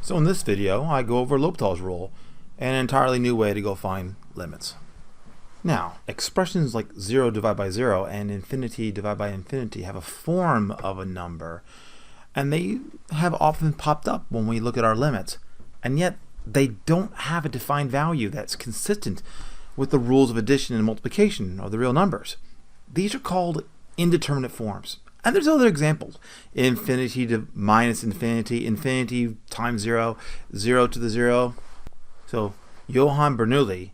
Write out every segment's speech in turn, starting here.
So in this video, I go over L'Hopital's rule, an entirely new way to go find limits. Now, expressions like 0 divided by 0 and infinity divided by infinity have a form of a number, and they have often popped up when we look at our limits, and yet they don't have a defined value that's consistent with the rules of addition and multiplication or the real numbers. These are called indeterminate forms. And there's other examples. Infinity to minus infinity, infinity times 0, 0 to the 0. So Johann Bernoulli,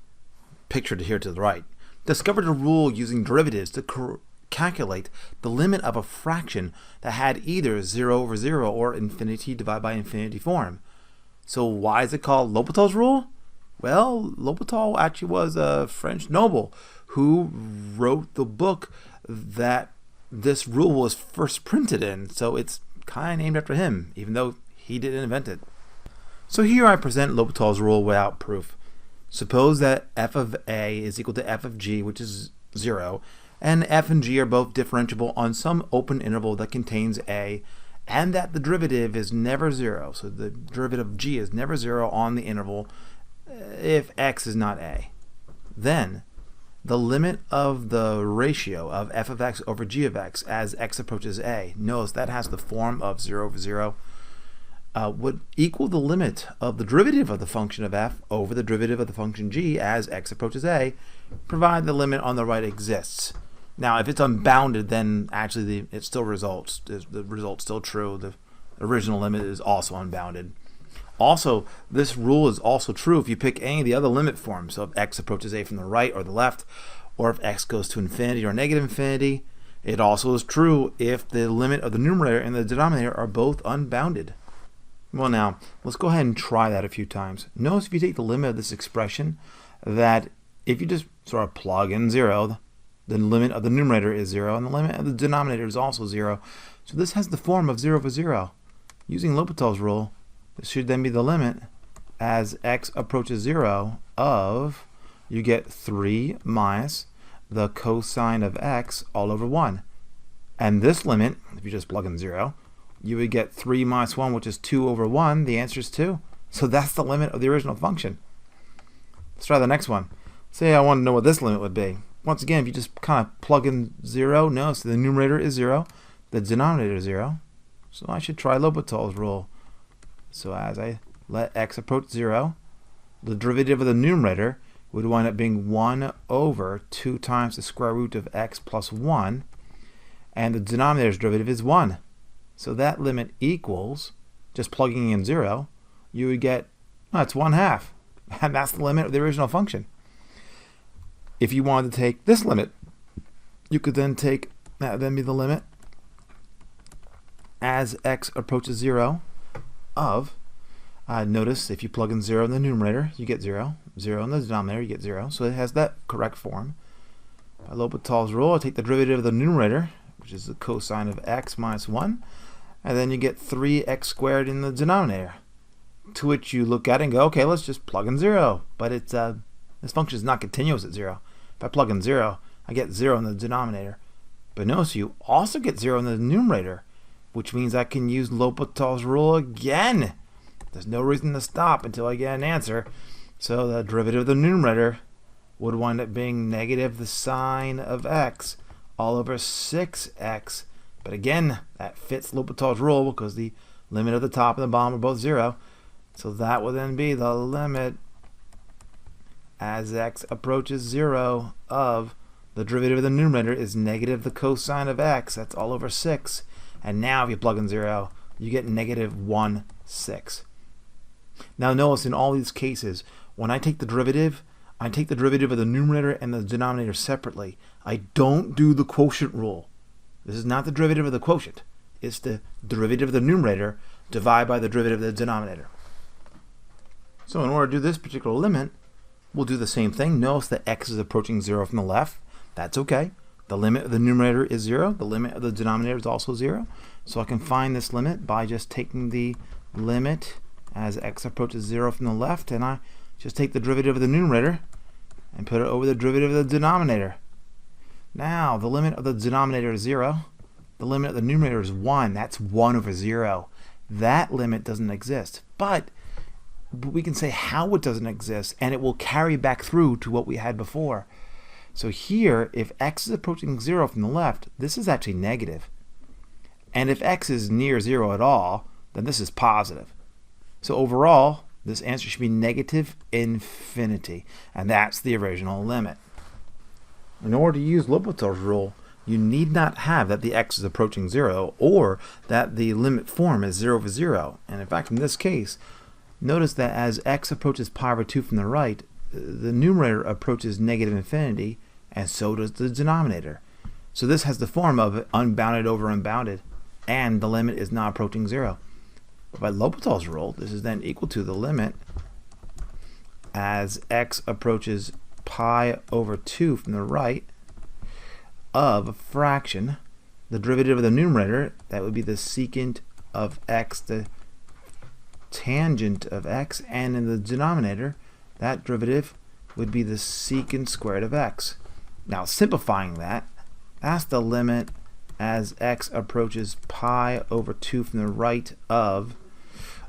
pictured here to the right, discovered a rule using derivatives to calculate the limit of a fraction that had either 0 over 0 or infinity divided by infinity form. So why is it called L'Hopital's rule? Well, L'Hopital actually was a French noble who wrote the book that this rule was first printed in, so it's kind of named after him, even though he didn't invent it. So here I present L'Hopital's rule without proof. Suppose that f of a is equal to f of g, which is 0, and f and g are both differentiable on some open interval that contains a, and that the derivative is never 0. So the derivative of g is never 0 on the interval if x is not a. Then the limit of the ratio of f of x over g of x as x approaches a, notice that has the form of 0 over 0, would equal the limit of the derivative of the function of f over the derivative of the function g as x approaches a, provided the limit on the right exists. Now, if it's unbounded, then actually it still results. The result's still true. The original limit is also unbounded. Also, this rule is also true if you pick any of the other limit forms. So if x approaches a from the right or the left, or if x goes to infinity or negative infinity. It also is true if the limit of the numerator and the denominator are both unbounded. Well, now, let's go ahead and try that a few times. Notice if you take the limit of this expression, that if you just sort of plug in 0, the limit of the numerator is 0, and the limit of the denominator is also 0. So this has the form of 0 over 0. Using L'Hopital's rule, this should then be the limit as x approaches 0 of, you get 3 minus the cosine of x all over 1. And this limit, if you just plug in 0, you would get 3 minus 1, which is 2 over 1. The answer is 2. So that's the limit of the original function. Let's try the next one. Say I want to know what this limit would be. Once again, if you just kind of plug in 0, notice the numerator is 0, the denominator is 0. So I should try L'Hopital's rule. So as I let x approach 0, the derivative of the numerator would wind up being 1 over 2 times the square root of x plus 1, and the denominator's derivative is 1. So that limit equals, just plugging in 0, you would get, it's 1/2, and that's the limit of the original function. If you wanted to take this limit, you could then take, that would then be the limit as x approaches 0 of, notice if you plug in 0 in the numerator, you get 0. 0 in the denominator, you get 0. So it has that correct form. By L'Hopital's rule, I take the derivative of the numerator, which is the cosine of x minus 1, and then you get 3x squared in the denominator, to which you look at it and go, okay, let's just plug in 0. But it's this function is not continuous at 0. If I plug in 0, I get 0 in the denominator. But notice you also get 0 in the numerator, which means I can use L'Hopital's rule again. There's no reason to stop until I get an answer. So the derivative of the numerator would wind up being negative the sine of x all over 6x. But again, that fits L'Hopital's rule because the limit of the top and the bottom are both 0. So that will then be the limit as x approaches 0 of the derivative of the numerator is negative the cosine of x. That's all over 6. And now if you plug in 0, you get negative 1/6. Now notice in all these cases, when I take the derivative of the numerator and the denominator separately. I don't do the quotient rule. This is not the derivative of the quotient. It's the derivative of the numerator divided by the derivative of the denominator. So in order to do this particular limit, we'll do the same thing. Notice that x is approaching 0 from the left. That's okay. The limit of the numerator is 0. The limit of the denominator is also 0. So I can find this limit by just taking the limit as x approaches 0 from the left, and I just take the derivative of the numerator and put it over the derivative of the denominator. Now, the limit of the denominator is 0. The limit of the numerator is 1. That's 1 over 0. that limit doesn't exist. But we can say how it doesn't exist, and it will carry back through to what we had before. So here, if x is approaching 0 from the left, this is actually negative. And if x is near 0 at all, then this is positive. So overall, this answer should be negative infinity, and that's the original limit. In order to use L'Hopital's rule, you need not have that the x is approaching 0 or that the limit form is 0 over 0. And in fact, in this case, notice that as x approaches pi over 2 from the right, the numerator approaches negative infinity, and so does the denominator. So this has the form of unbounded over unbounded, and the limit is not approaching 0. But by L'Hopital's rule, this is then equal to the limit as x approaches pi over 2 from the right of a fraction, the derivative of the numerator, that would be the secant of x, the tangent of x, and in the denominator, that derivative would be the secant squared of x. Now simplifying that, that's the limit as x approaches pi over 2 from the right of,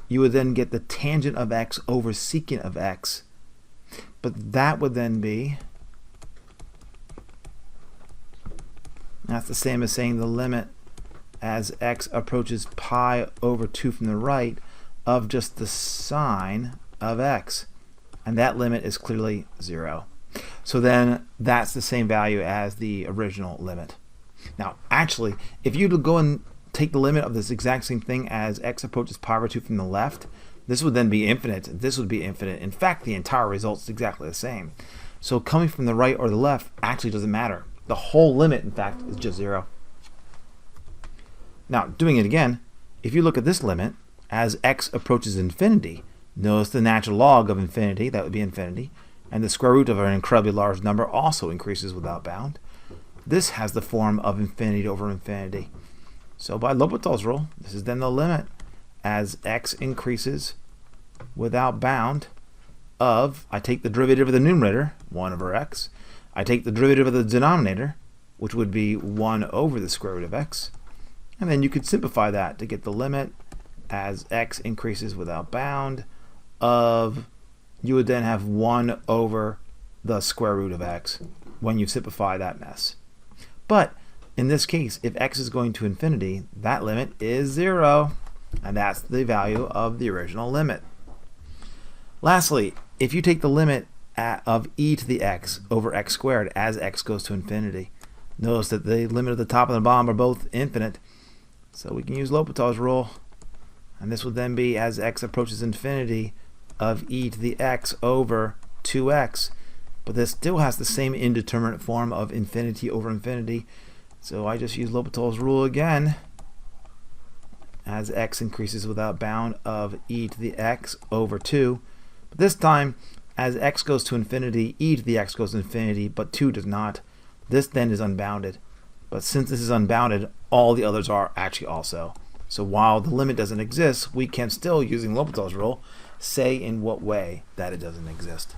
you would then get the tangent of x over secant of x. But that would then be, that's the same as saying the limit as x approaches pi over 2 from the right of just the sine of x. And that limit is clearly 0. So then that's the same value as the original limit. Now actually, if you go and take the limit of this exact same thing as x approaches pi over 2 from the left, this would then be infinite. This would be infinite. In fact, the entire result is exactly the same. So coming from the right or the left actually doesn't matter. The whole limit, in fact, is just 0. Now, doing it again, if you look at this limit, as x approaches infinity, notice the natural log of infinity, that would be infinity, and the square root of an incredibly large number also increases without bound. This has the form of infinity over infinity. So by L'Hopital's rule, this is then the limit as x increases without bound of, I take the derivative of the numerator, 1 over x, I take the derivative of the denominator, which would be 1 over the square root of x, and then you could simplify that to get the limit as x increases without bound of, you would then have 1 over the square root of x when you simplify that mess. But in this case, if x is going to infinity, that limit is 0, and that's the value of the original limit. Lastly, if you take the limit of e to the x over x squared as x goes to infinity, notice that the limit of the top and the bottom are both infinite, so we can use L'Hopital's rule, and this would then be as x approaches infinity of e to the x over 2x, but this still has the same indeterminate form of infinity over infinity, so I just use L'Hopital's rule again as x increases without bound of e to the x over 2, but this time as x goes to infinity, e to the x goes to infinity, but 2 does not. This then is unbounded, but since this is unbounded, all the others are actually also. So while the limit doesn't exist, we can still, using L'Hopital's rule, say in what way that it doesn't exist.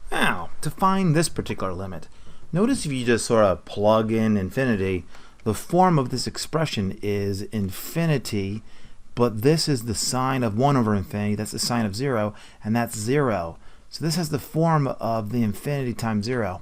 Now, to find this particular limit, notice if you just sort of plug in infinity, the form of this expression is infinity, but this is the sine of 1 over infinity, that's the sine of 0, and that's 0. So this has the form of the infinity times 0.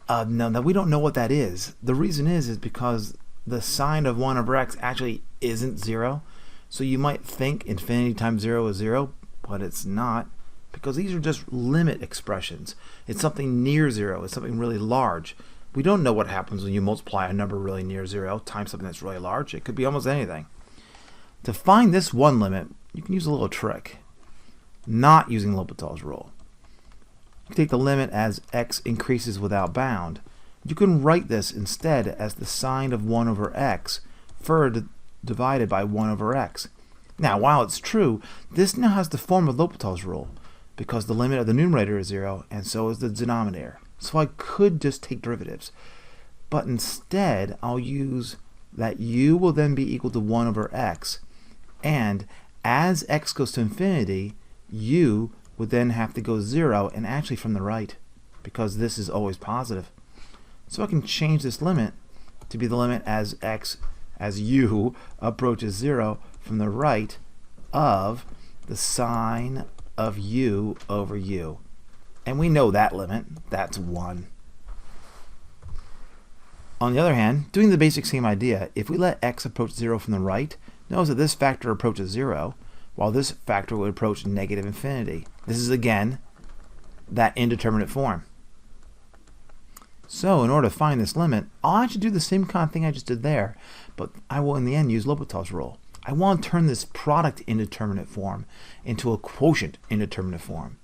Now we don't know what that is. The reason is because the sine of 1 over x actually isn't 0. So you might think infinity times 0 is 0, but it's not, because these are just limit expressions. It's something near 0. It's something really large. We don't know what happens when you multiply a number really near 0 times something that's really large. It could be almost anything. To find this one limit, you can use a little trick, not using L'Hopital's rule. You take the limit as x increases without bound. You can write this instead as the sine of 1 over x further divided by 1 over x. Now, while it's true, this now has the form of L'Hopital's rule because the limit of the numerator is 0 and so is the denominator. So I could just take derivatives. But instead, I'll use that u will then be equal to 1 over x. And as x goes to infinity, u would then have to go 0, and actually from the right, because this is always positive. So I can change this limit to be the limit as x as u approaches 0 from the right of the sine of u over u. And we know that limit, that's 1. On the other hand, doing the basic same idea, if we let x approach 0 from the right, notice that this factor approaches 0, while this factor would approach negative infinity. This is, again, that indeterminate form. So in order to find this limit, I'll actually do the same kind of thing I just did there, but I will in the end use L'Hopital's rule. I want to turn this product indeterminate form into a quotient indeterminate form.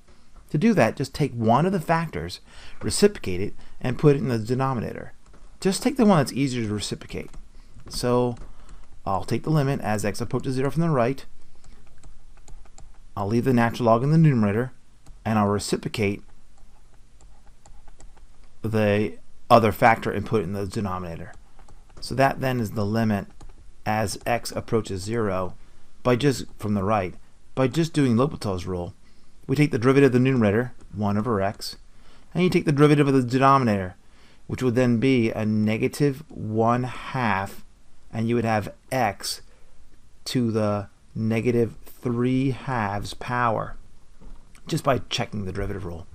To do that, just take one of the factors, reciprocate it, and put it in the denominator. Just take the one that's easier to reciprocate. So I'll take the limit as x approaches 0 from the right. I'll leave the natural log in the numerator, and I'll reciprocate the other factor and put it in the denominator. So that then is the limit as x approaches 0 by just from the right. By just doing L'Hopital's rule, we take the derivative of the numerator, 1 over x, and you take the derivative of the denominator, which would then be a negative 1/2, and you would have x to the negative 3/2 power, just by checking the derivative rule.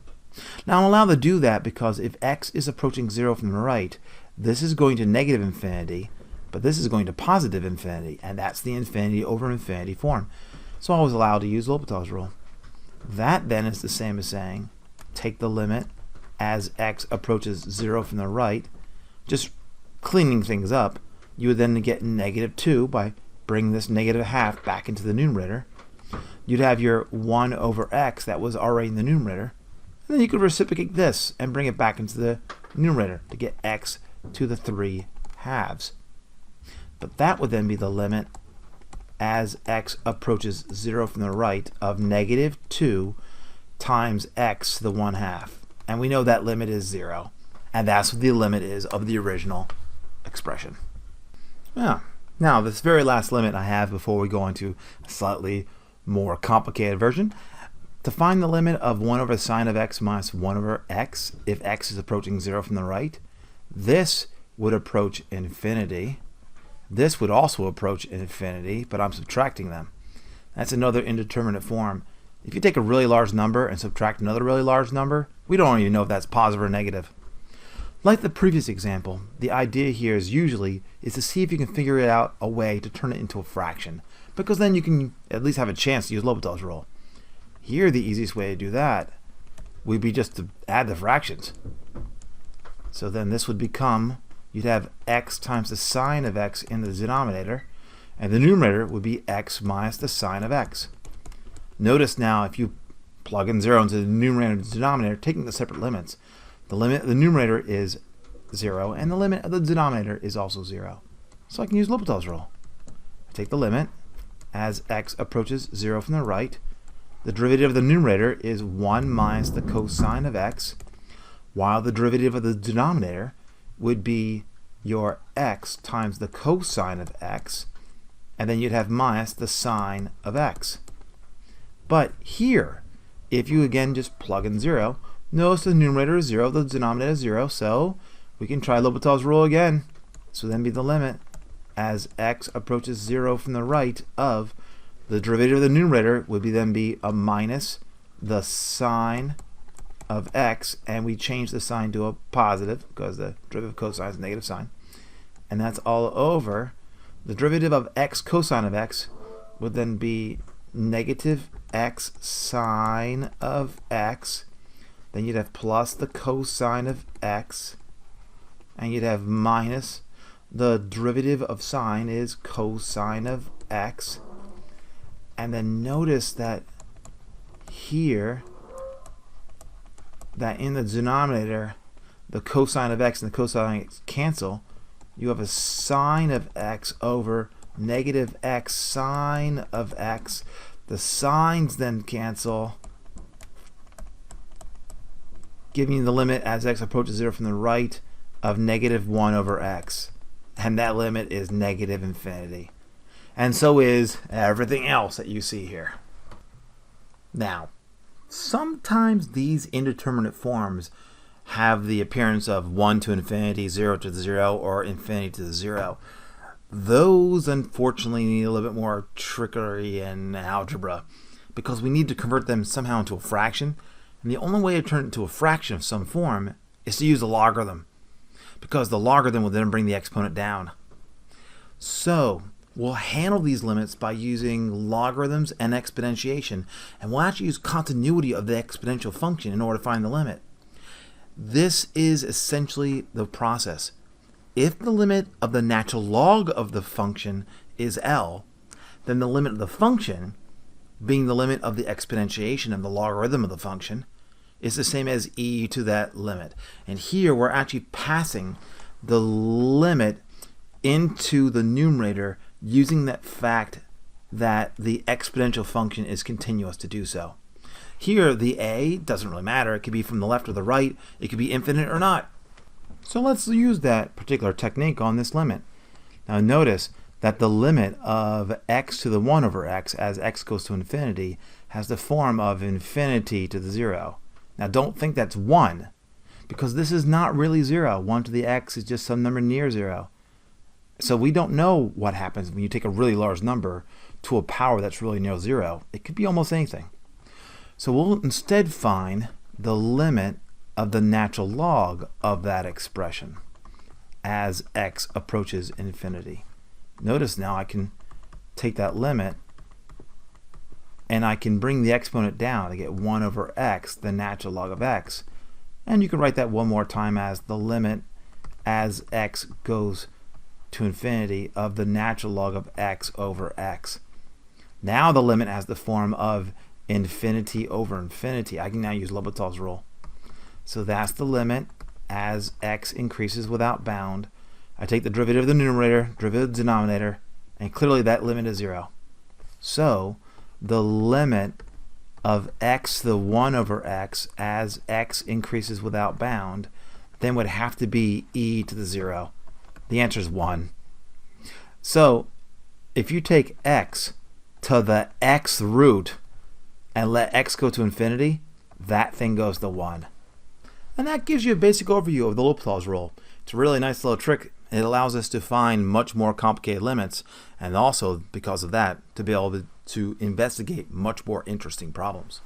Now I'm allowed to do that because if x is approaching 0 from the right, this is going to negative infinity, but this is going to positive infinity, and that's the infinity over infinity form. So I was allowed to use L'Hopital's rule. That then is the same as saying, take the limit as x approaches 0 from the right, just cleaning things up. You would then get negative 2 by bringing this negative 1/2 back into the numerator. You'd have your 1 over x that was already in the numerator. And then you could reciprocate this and bring it back into the numerator to get x to the 3/2. But that would then be the limit as x approaches 0 from the right of negative 2 times x to the 1/2. And we know that limit is 0. And that's what the limit is of the original expression. Now, this very last limit I have before we go into a slightly more complicated version. To find the limit of 1 over the sine of x minus 1 over x, if x is approaching 0 from the right, this would approach infinity. This would also approach infinity, but I'm subtracting them. That's another indeterminate form. If you take a really large number and subtract another really large number, we don't even know if that's positive or negative. Like the previous example, the idea here is to see if you can figure it out a way to turn it into a fraction, because then you can at least have a chance to use L'Hopital's rule. Here, the easiest way to do that would be just to add the fractions. So then this would become, you'd have x times the sine of x in the denominator, and the numerator would be x minus the sine of x. Notice now, if you plug in 0 into the numerator and the denominator, taking the separate limits, the limit of the numerator is 0, and the limit of the denominator is also 0. So I can use L'Hopital's rule. I take the limit as x approaches 0 from the right. The derivative of the numerator is 1 minus the cosine of x, while the derivative of the denominator would be your x times the cosine of x, and then you'd have minus the sine of x. But here, if you again just plug in 0, notice the numerator is 0, the denominator is 0, so we can try L'Hopital's rule again. So then be the limit as x approaches 0 from the right of the derivative of the numerator would be a minus the sine of x, and we change the sign to a positive because the derivative of cosine is a negative sign, and that's all over. The derivative of x cosine of x would then be negative x sine of x, then you'd have plus the cosine of x, and you'd have minus the derivative of sine is cosine of x. And then notice that here, that in the denominator, the cosine of x and the cosine of x cancel. You have a sine of x over negative x sine of x. The sines then cancel, giving you the limit as x approaches 0 from the right of negative 1 over x. And that limit is negative infinity. And so is everything else that you see here. Now, sometimes these indeterminate forms have the appearance of 1 to infinity, 0 to 0, or infinity to 0. those unfortunately need a little bit more trickery in algebra because we need to convert them somehow into a fraction. And the only way to turn it into a fraction of some form is to use a logarithm, because the logarithm will then bring the exponent down. So we'll handle these limits by using logarithms and exponentiation, and we'll actually use continuity of the exponential function in order to find the limit. This is essentially the process. If the limit of the natural log of the function is L, then the limit of the function, being the limit of the exponentiation of the logarithm of the function, is the same as e to that limit. And here we're actually passing the limit into the numerator using that fact that the exponential function is continuous to do so. Here the a doesn't really matter. It could be from the left or the right. It could be infinite or not. So let's use that particular technique on this limit. Now notice that the limit of x to the 1 over x as x goes to infinity has the form of infinity to the 0. Now don't think that's 1, because this is not really 0. 1 to the x is just some number near 0. So we don't know what happens when you take a really large number to a power that's really near 0. It could be almost anything. So we'll instead find the limit of the natural log of that expression as x approaches infinity. Notice now I can take that limit and I can bring the exponent down to get 1 over x, the natural log of x. And you can write that one more time as the limit as x goes to infinity of the natural log of x over x. Now the limit has the form of infinity over infinity. I can now use L'Hopital's rule. So that's the limit as x increases without bound. I take the derivative of the numerator, derivative of the denominator, and clearly that limit is 0. So the limit of x to the 1 over x as x increases without bound then would have to be e to the 0. The answer is 1. So if you take x to the x root and let x go to infinity, that thing goes to 1. And that gives you a basic overview of the L'Hopital's rule. It's a really nice little trick. It allows us to find much more complicated limits, and also because of that to be able to investigate much more interesting problems.